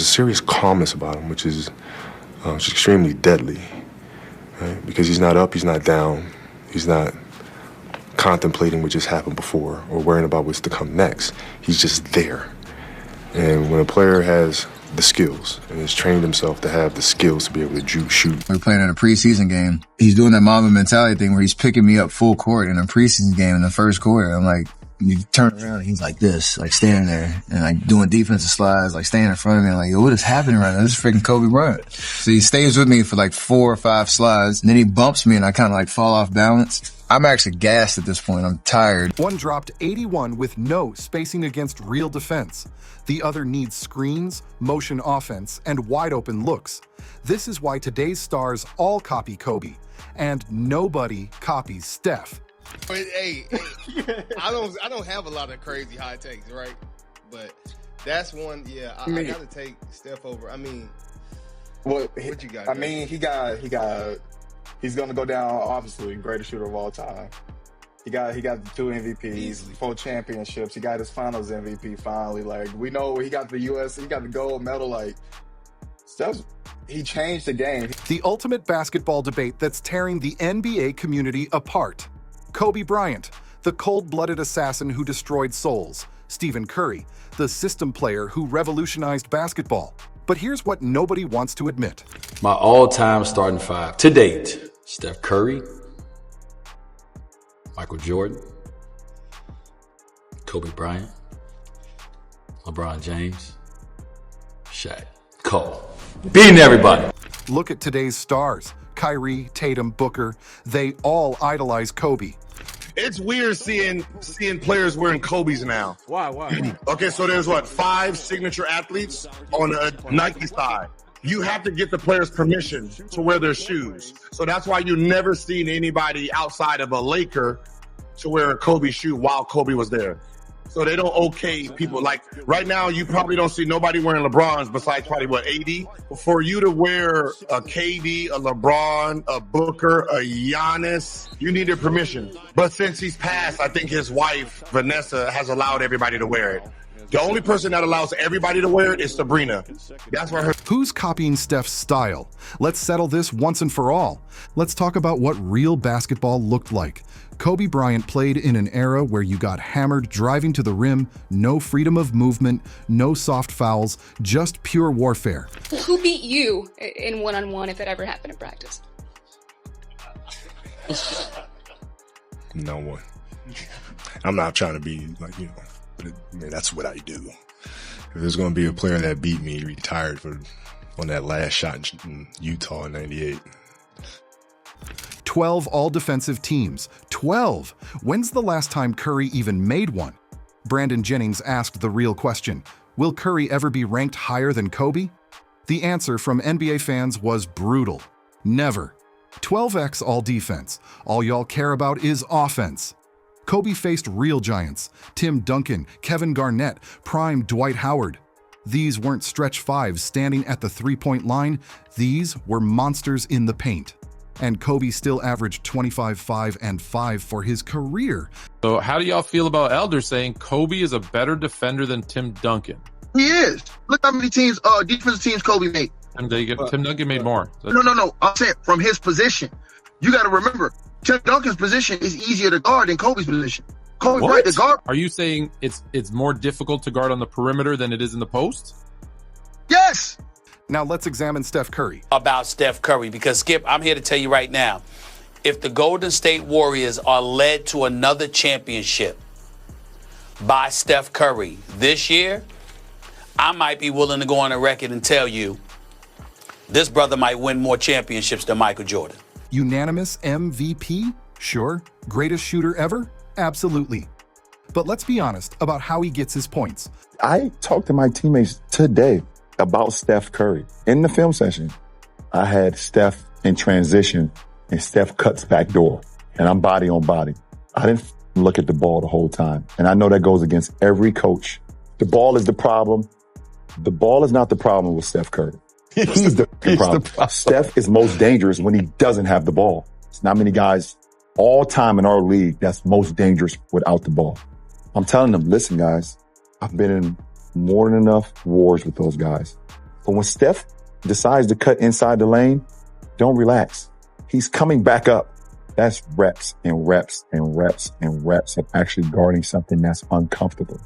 serious calmness about him, which is extremely deadly, right? Because he's not up, he's not down, he's not contemplating what just happened before or worrying about what's to come next. He's just there. And when a player has the skills and has trained himself to have the skills to be able to shoot. We're playing in a preseason game. He's doing that Mamba Mentality thing where he's picking me up full court in a preseason game in the first quarter. I'm like, you turn around and he's like this, like standing there and like doing defensive slides, like standing in front of me. I'm like, yo, what is happening right now? This is freaking Kobe Bryant. So he stays with me for like 4 or 5 slides and then he bumps me and I kind of like fall off balance. I'm actually gassed at this point. I'm tired. One dropped 81 with no spacing against real defense. The other needs screens, motion offense, and wide open looks. This is why today's stars all copy Kobe, and nobody copies Steph. Hey, I don't have a lot of crazy high takes, right? But that's one. Yeah, I got to take Steph over. I mean, what you got? I mean, he's going to go down obviously greatest shooter of all time. He got the 2 MVPs, Easily. 4 championships. He got his finals MVP finally. Like, we know he got the he got the gold medal. Like, Steph, he changed the game. The ultimate basketball debate that's tearing the NBA community apart. Kobe Bryant, the cold-blooded assassin who destroyed souls. Stephen Curry, the system player who revolutionized basketball. But here's what nobody wants to admit. My all-time starting 5 to date: Steph Curry, Michael Jordan, Kobe Bryant, LeBron James, Shaq, Cole. Beating everybody. Look at today's stars. Kyrie, Tatum, Booker, they all idolize Kobe. It's weird seeing players wearing Kobe's now. Why? Okay, so there's 5 signature athletes on a Nike side. You have to get the players' permission to wear their shoes. So that's why you never seen anybody outside of a Laker to wear a Kobe shoe while Kobe was there. So they don't okay people. Like right now, you probably don't see nobody wearing LeBrons besides probably AD. For you to wear a KD, a LeBron, a Booker, a Giannis, you need their permission. But since he's passed, I think his wife, Vanessa, has allowed everybody to wear it. The only person that allows everybody to wear it is Sabrina. That's why her. Who's copying Steph's style? Let's settle this once and for all. Let's talk about what real basketball looked like. Kobe Bryant played in an era where you got hammered driving to the rim, no freedom of movement, no soft fouls, just pure warfare. Who beat you in one-on-one if it ever happened in practice? No one. I'm not trying to be like, but that's what I do. If there's going to be a player that beat me, retired on that last shot in Utah in '98. 12 all-defensive teams. 12! When's the last time Curry even made one? Brandon Jennings asked the real question. Will Curry ever be ranked higher than Kobe? The answer from NBA fans was brutal. Never. 12x all defense. All y'all care about is offense. Kobe faced real giants. Tim Duncan, Kevin Garnett, prime Dwight Howard. These weren't stretch fives standing at the three-point line. These were monsters in the paint. And Kobe still averaged 25, 5, and 5 for his career. So how do y'all feel about Elder saying Kobe is a better defender than Tim Duncan? He is. Look how many teams, defensive teams Kobe made. Tim Duncan made more. No. I'm saying from his position. You got to remember, Tim Duncan's position is easier to guard than Kobe's position. Kobe Bryant, the guard. Are you saying it's more difficult to guard on the perimeter than it is in the post? Yes. Now let's examine Steph Curry. About Steph Curry, because Skip, I'm here to tell you right now, if the Golden State Warriors are led to another championship by Steph Curry this year, I might be willing to go on a record and tell you this brother might win more championships than Michael Jordan. Unanimous MVP? Sure. Greatest shooter ever? Absolutely. But let's be honest about how he gets his points. I talked to my teammates today about Steph Curry. In the film session, I had Steph in transition and Steph cuts back door, and I'm body on body. I didn't look at the ball the whole time. And I know that goes against every coach. The ball is the problem. The ball is not the problem with Steph Curry. He's the problem. Steph is most dangerous when he doesn't have the ball. There's not many guys all time in our league that's most dangerous without the ball. I'm telling them, listen, guys, I've been in more than enough wars with those guys. But when Steph decides to cut inside the lane, don't relax. He's coming back up. That's reps and reps and reps and reps of actually guarding something that's uncomfortable.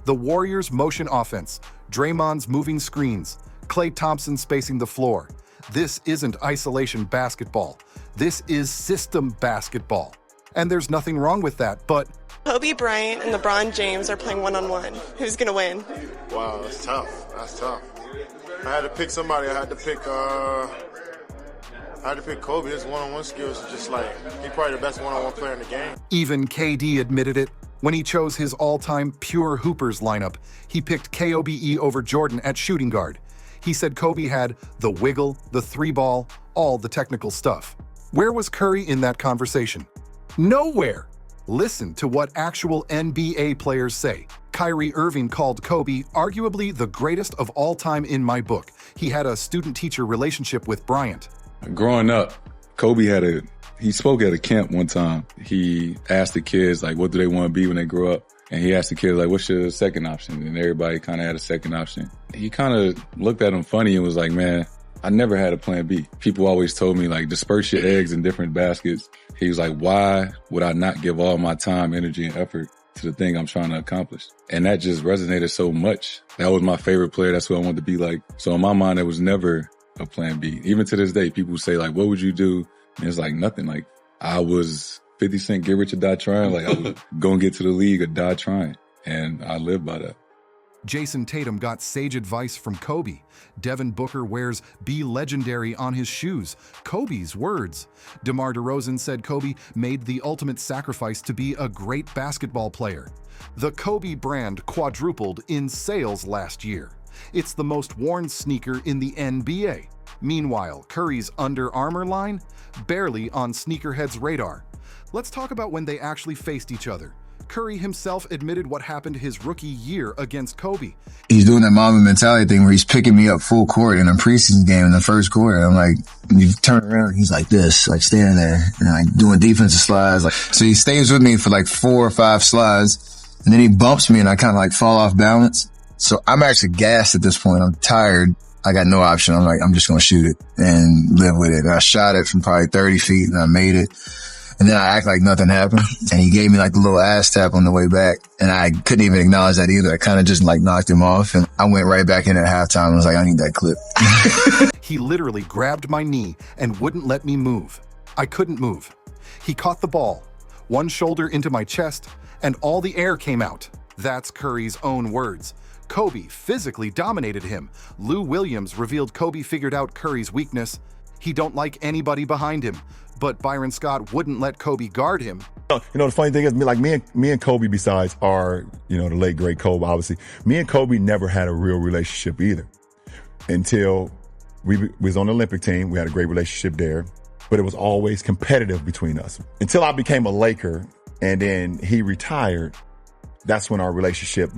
The Warriors' motion offense, Draymond's moving screens, Klay Thompson spacing the floor. This isn't isolation basketball. This is system basketball. And there's nothing wrong with that, but Kobe Bryant and LeBron James are playing one-on-one. Who's going to win? Wow, that's tough. That's tough. I had to pick somebody. I had to pick Kobe. His one-on-one skills are just like, he's probably the best one-on-one player in the game. even KD admitted it. When he chose his all-time pure hoopers lineup, he picked KOBE over Jordan at shooting guard. He said Kobe had the wiggle, the three ball, all the technical stuff. Where was Curry in that conversation? Nowhere. Listen to what actual NBA players say. Kyrie Irving called Kobe arguably the greatest of all time in my book. He had a student-teacher relationship with Bryant. Growing up, Kobe he spoke at a camp one time. He asked the kids, like, what do they want to be when they grow up? And he asked the kids, like, what's your second option? And everybody kind of had a second option. He kind of looked at him funny and was like, man, I never had a plan B. People always told me, like, disperse your eggs in different baskets. He was like, why would I not give all my time, energy, and effort to the thing I'm trying to accomplish? And that just resonated so much. That was my favorite player. That's who I wanted to be like. So in my mind, there was never a plan B. Even to this day, people say, like, what would you do? And it's like nothing. Like, I was 50 Cent, get rich or die trying. Like, I was going to get to the league or die trying. And I live by that. Jason Tatum got sage advice from Kobe. Devin Booker wears "Be legendary" on his shoes. Kobe's words. DeMar DeRozan said Kobe made the ultimate sacrifice to be a great basketball player. The Kobe brand quadrupled in sales last year. It's the most worn sneaker in the NBA. Meanwhile, Curry's Under Armour line, barely on sneakerheads' radar. Let's talk about when they actually faced each other. Curry himself admitted what happened his rookie year against Kobe. He's doing that Mamba Mentality thing where he's picking me up full court in a preseason game in the first quarter. I'm like, you turn around, he's like this, like standing there and like doing defensive slides. Like, so he stays with me for like 4 or 5 slides and then he bumps me and I kind of like fall off balance. So I'm actually gassed at this point. I'm tired. I got no option. I'm like, I'm just going to shoot it and live with it. And I shot it from probably 30 feet and I made it. And then I act like nothing happened. And he gave me like the little ass tap on the way back. And I couldn't even acknowledge that either. I kind of just like knocked him off. And I went right back in at halftime and was like, I need that clip. He literally grabbed my knee and wouldn't let me move. I couldn't move. He caught the ball, one shoulder into my chest, and all the air came out. That's Curry's own words. Kobe physically dominated him. Lou Williams revealed Kobe figured out Curry's weakness. He don't like anybody behind him, but Byron Scott wouldn't let Kobe guard him. You know, the funny thing is, me and Kobe, besides our, the late great Kobe, obviously, me and Kobe never had a real relationship either until we was on the Olympic team. We had a great relationship there, but it was always competitive between us until I became a Laker and then he retired. That's when our relationship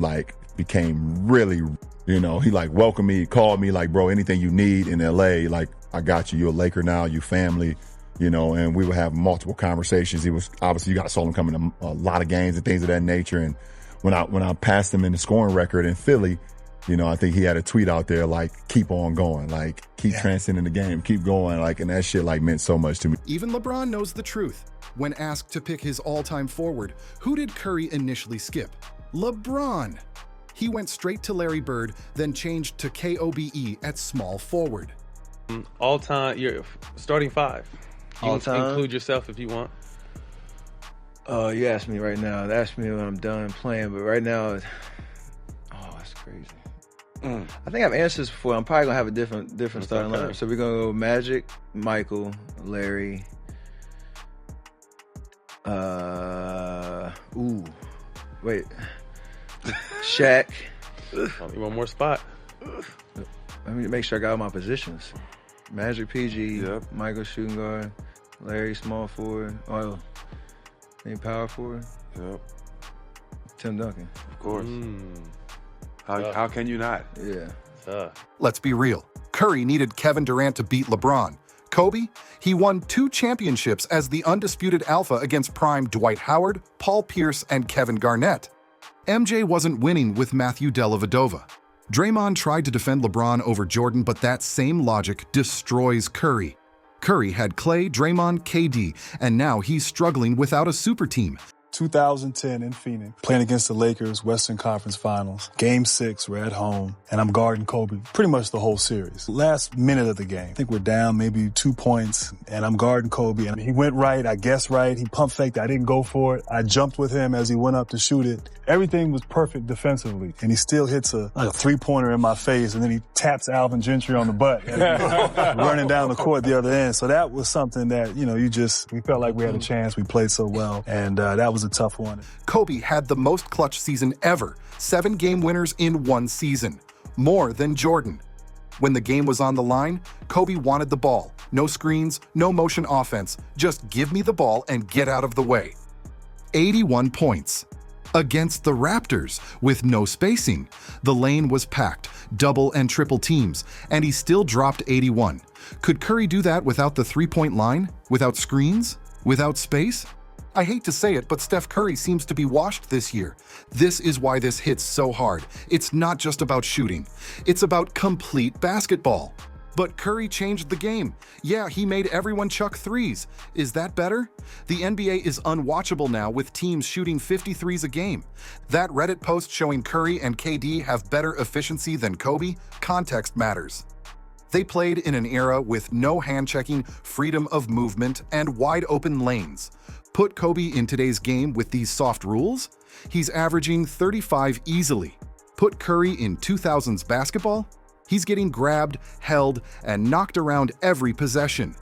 became really, he welcomed me, called me bro, anything you need in LA, I got you. You're a Laker now, you family, and we would have multiple conversations. He was obviously, you got saw him coming to a lot of games and things of that nature. And when I passed him in the scoring record in Philly, I think he had a tweet out there keep on going, keep transcending the game, keep going, and that shit meant so much to me. Even LeBron knows the truth. When asked to pick his all-time forward, who did Curry initially skip? LeBron. He went straight to Larry Bird, then changed to KOBE at small forward. All-time, you're starting 5. All time? Include yourself if you want. You asked me right now. Ask me when I'm done playing, but right now, that's crazy. I think I've answered this before. I'm probably gonna have a different starting lineup. So we're gonna go Magic, Michael, Larry. Shaq. Only one more spot. Let me make sure I got all my positions. Magic, PG, Michael shooting guard, Larry small forward, power forward. Yep. Tim Duncan. Of course. How can you not? Yeah. Let's be real. Curry needed Kevin Durant to beat LeBron. Kobe, he won 2 championships as the undisputed alpha against prime Dwight Howard, Paul Pierce, and Kevin Garnett. MJ wasn't winning with Matthew Dellavedova. Draymond tried to defend LeBron over Jordan, but that same logic destroys Curry. Curry had Clay, Draymond, KD, and now he's struggling without a super team. 2010 in Phoenix, playing against the Lakers, Western Conference Finals. Game 6, we're at home, and I'm guarding Kobe pretty much the whole series. Last minute of the game, I think we're down maybe 2 points, and I'm guarding Kobe, and he went right, I guessed right, he pump faked, I didn't go for it. I jumped with him as he went up to shoot it. Everything was perfect defensively, and he still hits a three-pointer in my face, and then he taps Alvin Gentry on the butt, running down the court the other end. So that was something that, we felt like we had a chance. We played so well, and that was a tough one. Kobe had the most clutch season ever, 7 game winners in 1 season, more than Jordan. When the game was on the line, Kobe wanted the ball. No screens, no motion offense, just give me the ball and get out of the way. 81 points. Against the Raptors, with no spacing. The lane was packed, double and triple teams, and he still dropped 81. Could Curry do that without the three-point line? Without screens? Without space? I hate to say it, but Steph Curry seems to be washed this year. This is why this hits so hard. It's not just about shooting. It's about complete basketball. But Curry changed the game. Yeah, he made everyone chuck threes. Is that better? The NBA is unwatchable now with teams shooting 50 threes a game. That Reddit post showing Curry and KD have better efficiency than Kobe, context matters. They played in an era with no hand-checking, freedom of movement, and wide-open lanes. Put Kobe in today's game with these soft rules, he's averaging 35 easily. Put Curry in 2000s basketball, he's getting grabbed, held, and knocked around every possession.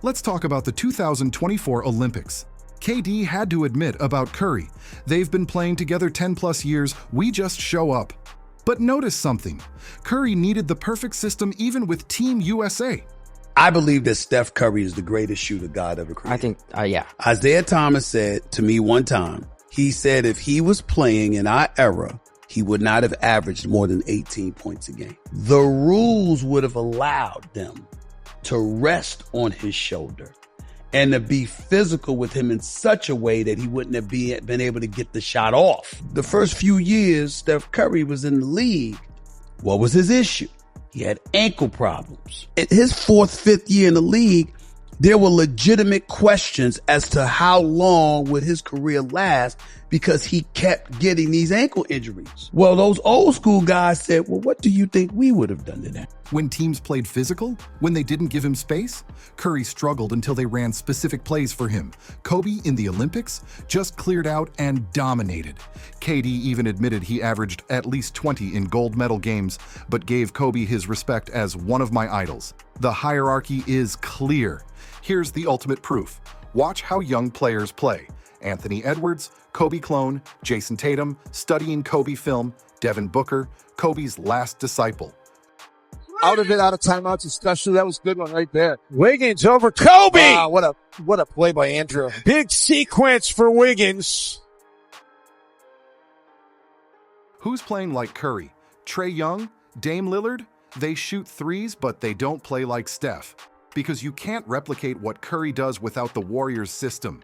Let's talk about the 2024 Olympics. KD had to admit about Curry. They've been playing together 10+ years, we just show up. But notice something. Curry needed the perfect system even with Team USA. I believe that Steph Curry is the greatest shooter God ever created. I think, yeah. Isaiah Thomas said to me one time, he said if he was playing in our era, he would not have averaged more than 18 points a game. The rules would have allowed them to rest on his shoulder and to be physical with him in such a way that he wouldn't have been able to get the shot off. The first few years Steph Curry was in the league, what was his issue? He had ankle problems. In his 4th, 5th year in the league, there were legitimate questions as to how long would his career last because he kept getting these ankle injuries. Well, those old school guys said, well, what do you think we would have done to that? When teams played physical, when they didn't give him space, Curry struggled until they ran specific plays for him. Kobe in the Olympics just cleared out and dominated. KD even admitted he averaged at least 20 in gold medal games, but gave Kobe his respect as one of my idols. The hierarchy is clear. Here's the ultimate proof. Watch how young players play. Anthony Edwards, Kobe clone, Jason Tatum, studying Kobe film, Devin Booker, Kobe's last disciple. Out of timeouts, especially. That was a good one right there. Wiggins over Kobe. Wow, what a play by Andrew. Big sequence for Wiggins. Who's playing like Curry? Trae Young? Dame Lillard? They shoot threes, but they don't play like Steph. Because you can't replicate what Curry does without the Warriors system.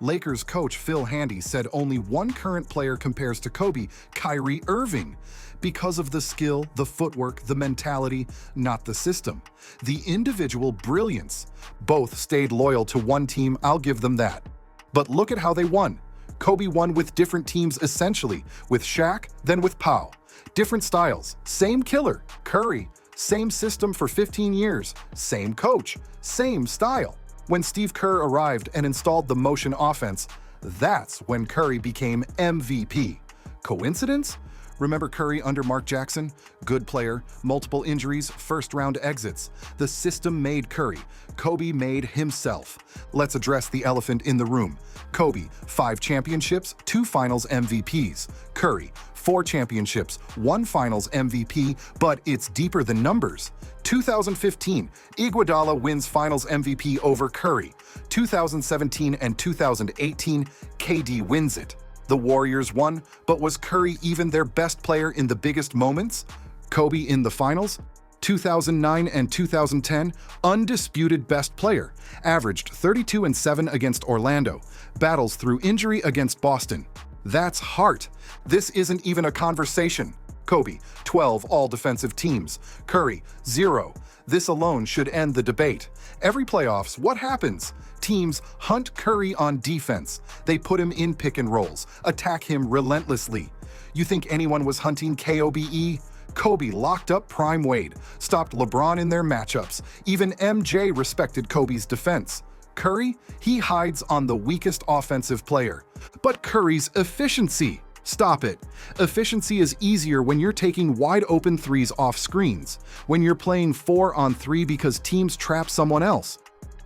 Lakers coach Phil Handy said only one current player compares to Kobe, Kyrie Irving. Because of the skill, the footwork, the mentality, not the system. The individual brilliance. Both stayed loyal to one team, I'll give them that. But look at how they won. Kobe won with different teams essentially, with Shaq, then with Pau. Different styles, same killer, Curry. Same system for 15 years, same coach, same style. When Steve Kerr arrived and installed the motion offense, that's when Curry became MVP. Coincidence? Remember Curry under Mark Jackson? Good player, multiple injuries, first-round exits. The system made Curry. Kobe made himself. Let's address the elephant in the room. Kobe, 5 championships, 2 finals MVPs. Curry, 4 championships, 1 finals MVP, but it's deeper than numbers. 2015, Iguodala wins finals MVP over Curry. 2017 and 2018, KD wins it. The Warriors won, but was Curry even their best player in the biggest moments? Kobe in the finals? 2009 and 2010, undisputed best player, averaged 32-7 against Orlando, battles through injury against Boston. That's heart. This isn't even a conversation. Kobe, 12 all-defensive teams. Curry, 0. This alone should end the debate. Every playoffs, what happens? Teams hunt Curry on defense. They put him in pick and rolls, attack him relentlessly. You think anyone was hunting KOBE? Kobe locked up Prime Wade, stopped LeBron in their matchups. Even MJ respected Kobe's defense. Curry, he hides on the weakest offensive player. But Curry's efficiency. Stop it. Efficiency is easier when you're taking wide-open threes off screens, when you're playing 4-on-3 because teams trap someone else.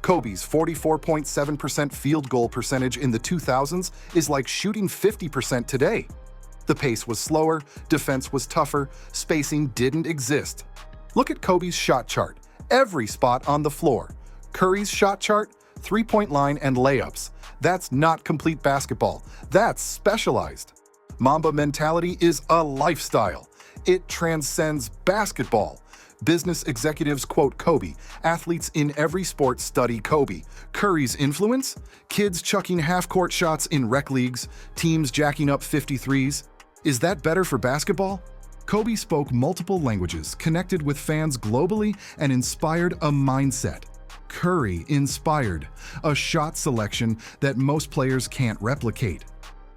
Kobe's 44.7% field goal percentage in the 2000s is like shooting 50% today. The pace was slower, defense was tougher, spacing didn't exist. Look at Kobe's shot chart. Every spot on the floor. Curry's shot chart, three-point line and layups. That's not complete basketball. That's specialized. Mamba Mentality is a lifestyle. It transcends basketball. Business executives quote Kobe. Athletes in every sport study Kobe. Curry's influence? Kids chucking half-court shots in rec leagues, teams jacking up 53s. Is that better for basketball? Kobe spoke multiple languages, connected with fans globally, and inspired a mindset. Curry inspired a shot selection that most players can't replicate.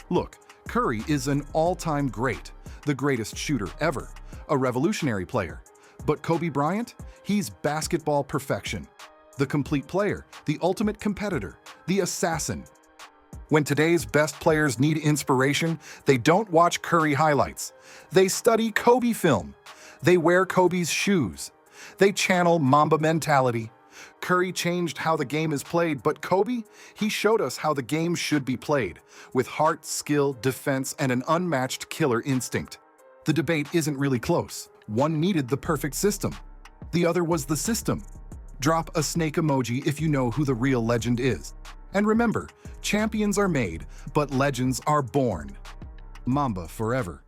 Look, Curry is an all-time great, the greatest shooter ever, a revolutionary player. But Kobe Bryant, he's basketball perfection. The complete player, the ultimate competitor, the assassin. When today's best players need inspiration, they don't watch Curry highlights. They study Kobe film. They wear Kobe's shoes. They channel Mamba Mentality. Curry changed how the game is played, but Kobe, he showed us how the game should be played, with heart, skill, defense, and an unmatched killer instinct. The debate isn't really close. One needed the perfect system. The other was the system. Drop a snake emoji if you know who the real legend is. And remember, champions are made, but legends are born. Mamba forever.